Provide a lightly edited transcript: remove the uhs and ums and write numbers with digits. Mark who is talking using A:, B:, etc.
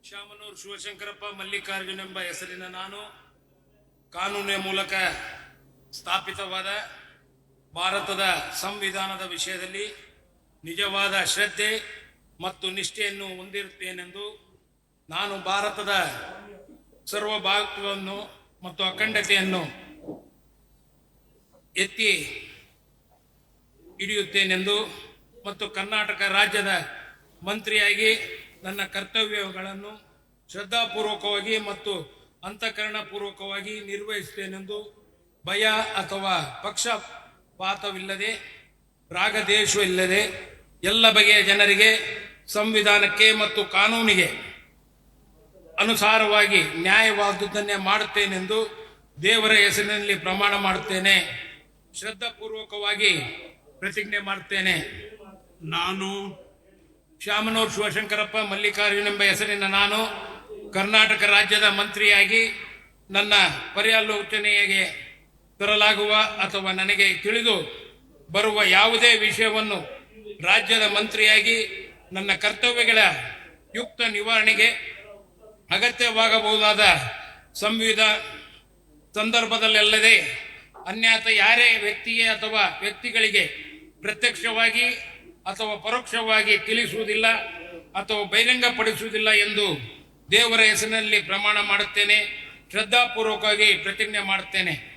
A: ಶಾಮನೂರು ಶಿವಶಂಕರಪ್ಪ ಮಲ್ಲಿಕಾರ್ಜುನ್ ಎಂಬ ಹೆಸರಿನ ನಾನು ಕಾನೂನಿನ ಮೂಲಕ ಸ್ಥಾಪಿತವಾದ ಭಾರತದ ಸಂವಿಧಾನದ ವಿಷಯದಲ್ಲಿ ನಿಜವಾದ ಶ್ರದ್ಧೆ ಮತ್ತು ನಿಷ್ಠೆಯನ್ನು ಹೊಂದಿರುತ್ತೇನೆಂದು ನಾನು ಭಾರತದ ಸಾರ್ವಭೌಮತ್ವವನ್ನು ಮತ್ತು ಅಖಂಡತೆಯನ್ನು ಎತ್ತಿ ಹಿಡಿಯುತ್ತೇನೆಂದು ಮತ್ತು ಕರ್ನಾಟಕ ರಾಜ್ಯದ ಮಂತ್ರಿಯಾಗಿ ನನ್ನ ಕರ್ತವ್ಯಗಳನ್ನು ಶ್ರದ್ಧಾಪೂರ್ವಕವಾಗಿ ಮತ್ತು ಅಂತಃಕರಣಪೂರ್ವಕವಾಗಿ ನಿರ್ವಹಿಸುತ್ತೇನೆಂದು ಭಯ ಅಥವಾ ಪಕ್ಷಪಾತವಿಲ್ಲದೆ ರಾಗದೇಶವಿಲ್ಲದೆ ಎಲ್ಲ ಬಗೆಯ ಜನರಿಗೆ ಸಂವಿಧಾನಕ್ಕೆ ಮತ್ತು ಕಾನೂನಿಗೆ ಅನುಸಾರವಾಗಿ ನ್ಯಾಯವಾದುದನ್ನೇ ಮಾಡುತ್ತೇನೆಂದು ದೇವರ ಹೆಸರಿನಲ್ಲಿ ಪ್ರಮಾಣ ಮಾಡುತ್ತೇನೆ. ಶ್ರದ್ಧಾಪೂರ್ವಕವಾಗಿ ಪ್ರತಿಜ್ಞೆ ಮಾಡುತ್ತೇನೆ.
B: ನಾನು
A: ಶಾಮನೂರು ಶಿವಶಂಕರಪ್ಪ ಮಲ್ಲಿಕಾರ್ಜುನ್ ಎಂಬ ಹೆಸರಿನ ನಾನು ಕರ್ನಾಟಕ ರಾಜ್ಯದ ಮಂತ್ರಿಯಾಗಿ ನನ್ನ ಪರ್ಯಾಲೋಚನೆಗೆ ತರಲಾಗುವ ಅಥವಾ ನನಗೆ ತಿಳಿದು ಬರುವ ಯಾವುದೇ ವಿಷಯವನ್ನು ರಾಜ್ಯದ ಮಂತ್ರಿಯಾಗಿ ನನ್ನ ಕರ್ತವ್ಯಗಳ ಯುಕ್ತ ನಿವಾರಣೆಗೆ ಅಗತ್ಯವಾಗಬಹುದಾದ ಸಂದರ್ಭದಲ್ಲದೆ ಅನ್ಯಥ ಯಾರೇ ವ್ಯಕ್ತಿಗೆ ಅಥವಾ ವ್ಯಕ್ತಿಗಳಿಗೆ ಪ್ರತ್ಯಕ್ಷವಾಗಿ ಅಥವಾ ಪರೋಕ್ಷವಾಗಿ ತಿಳಿಸುವುದಿಲ್ಲ ಅಥವಾ ಬಹಿರಂಗಪಡಿಸುವುದಿಲ್ಲ ಎಂದು ದೇವರ ಹೆಸರಿನಲ್ಲಿ ಪ್ರಮಾಣ ಮಾಡುತ್ತೇನೆ. ಶ್ರದ್ಧಾಪೂರ್ವಕವಾಗಿ ಪ್ರತಿಜ್ಞೆ ಮಾಡುತ್ತೇನೆ.